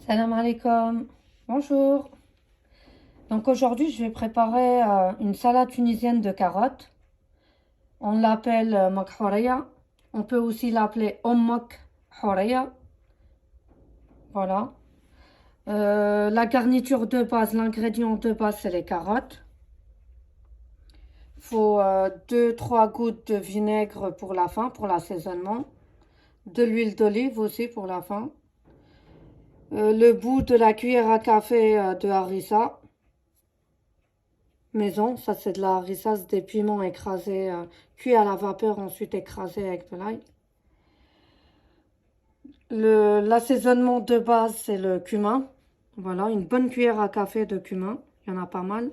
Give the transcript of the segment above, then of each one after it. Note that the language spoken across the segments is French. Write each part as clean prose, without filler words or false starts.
Salam alaikum. Bonjour. Donc aujourd'hui, je vais préparer une salade tunisienne de carottes. On l'appelle makhouria. On peut aussi l'appeler ommak houria. Voilà. La garniture de base, l'ingrédient de base, c'est les carottes. Il faut 2-3 gouttes de vinaigre pour la fin, pour l'assaisonnement. De l'huile d'olive aussi pour la fin. Le bout de la cuillère à café de harissa maison, ça c'est de la harissa, c'est des piments écrasés, cuits à la vapeur, ensuite écrasés avec de l'ail. L'assaisonnement de base, c'est le cumin. Voilà, une bonne cuillère à café de cumin, il y en a pas mal.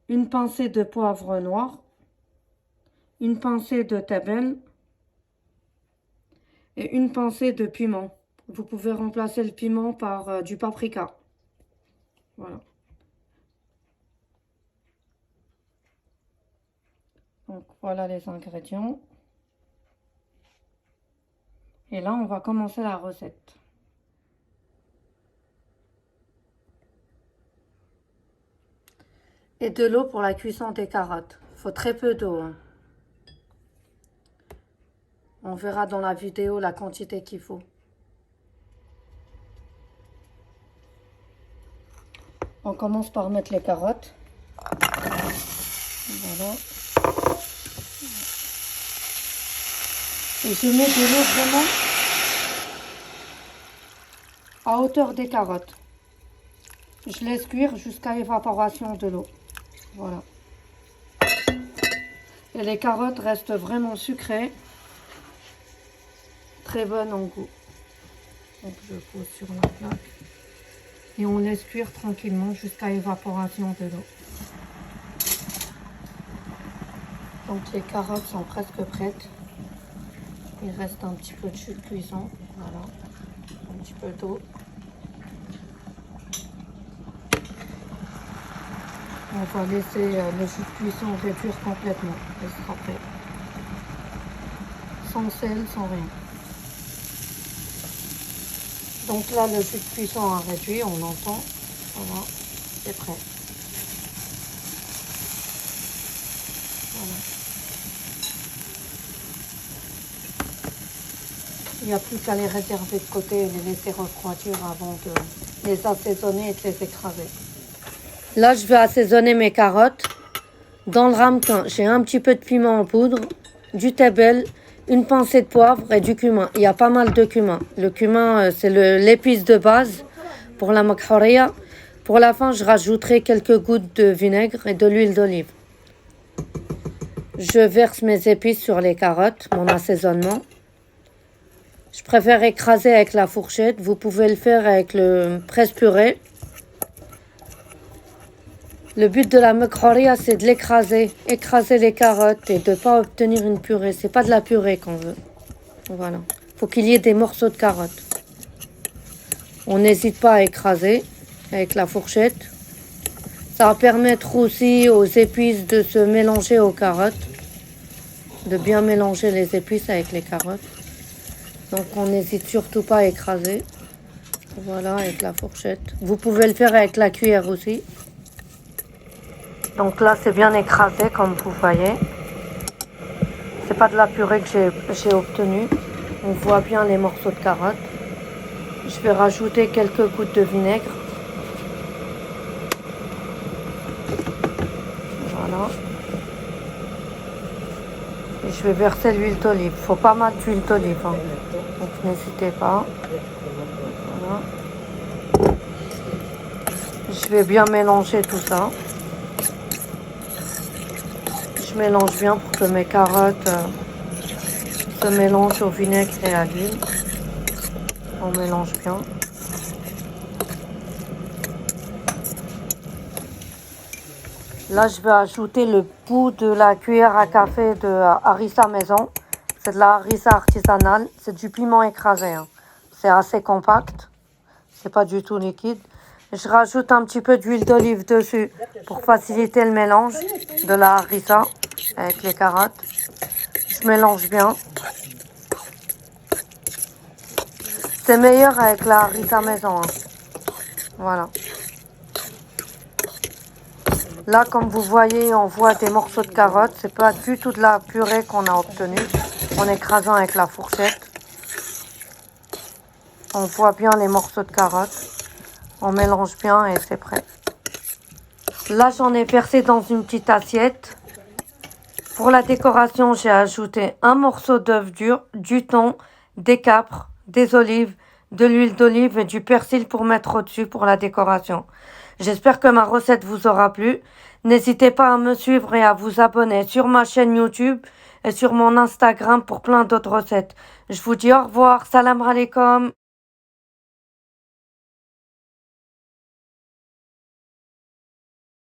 Une pincée de poivre noir. Une pincée de tabel. Et une pincée de piment. Vous pouvez remplacer le piment par du paprika. Voilà. Donc voilà les ingrédients. Et là, on va commencer la recette. Et de l'eau pour la cuisson des carottes. Il faut très peu d'eau, hein. On verra dans la vidéo la quantité qu'il faut. On commence par mettre les carottes. Voilà. Et je mets de l'eau vraiment à hauteur des carottes. Je laisse cuire jusqu'à évaporation de l'eau. Voilà. Et les carottes restent vraiment sucrées. Très bonnes en goût. Donc je pose sur la plaque. Et on laisse cuire tranquillement jusqu'à évaporation de l'eau. Donc les carottes sont presque prêtes. Il reste un petit peu de jus de cuisson. Voilà. Un petit peu d'eau. On va laisser le jus de cuisson réduire complètement. Il sera prêt. Sans sel, sans rien. Donc là, le jus de cuisson a réduit, on l'entend. Voilà, c'est prêt. Voilà. Il n'y a plus qu'à les réserver de côté et les laisser refroidir avant de les assaisonner et de les écraser. Là, je vais assaisonner mes carottes. Dans le ramequin, j'ai un petit peu de piment en poudre, du tabel, une pincée de poivre et du cumin. Il y a pas mal de cumin. Le cumin, c'est l'épice de base pour la makhouria. Pour la fin, je rajouterai quelques gouttes de vinaigre et de l'huile d'olive. Je verse mes épices sur les carottes, mon assaisonnement. Je préfère écraser avec la fourchette. Vous pouvez le faire avec le presse-purée. Le but de la makhouria, c'est de l'écraser, écraser les carottes et de ne pas obtenir une purée. C'est pas de la purée qu'on veut. Voilà. Faut qu'il y ait des morceaux de carottes. On n'hésite pas à écraser avec la fourchette. Ça va permettre aussi aux épices de se mélanger aux carottes. De bien mélanger les épices avec les carottes. Donc on n'hésite surtout pas à écraser. Voilà, avec la fourchette. Vous pouvez le faire avec la cuillère aussi. Donc là, c'est bien écrasé, comme vous voyez. C'est pas de la purée que j'ai obtenue. On voit bien les morceaux de carottes. Je vais rajouter quelques gouttes de vinaigre. Voilà. Et je vais verser l'huile d'olive. Il faut pas mal d'huile d'olive, hein. Donc n'hésitez pas. Voilà. Je vais bien mélanger tout ça. Je mélange bien pour que mes carottes se mélangent au vinaigre et à l'huile. On mélange bien. Là, je vais ajouter le bout de la cuillère à café de harissa maison. C'est de la harissa artisanale. C'est du piment écrasé, hein. C'est assez compact. C'est pas du tout liquide. Je rajoute un petit peu d'huile d'olive dessus pour faciliter le mélange de la harissa avec les carottes. Je mélange bien. C'est meilleur avec la harissa maison. Hein. Voilà. Là, comme vous voyez, on voit des morceaux de carottes. C'est pas du tout de la purée qu'on a obtenue en écrasant avec la fourchette. On voit bien les morceaux de carottes. On mélange bien et c'est prêt. Là, j'en ai versé dans une petite assiette. Pour la décoration, j'ai ajouté un morceau d'œuf dur, du thon, des capres, des olives, de l'huile d'olive et du persil pour mettre au-dessus pour la décoration. J'espère que ma recette vous aura plu. N'hésitez pas à me suivre et à vous abonner sur ma chaîne YouTube et sur mon Instagram pour plein d'autres recettes. Je vous dis au revoir. Salam alaikum.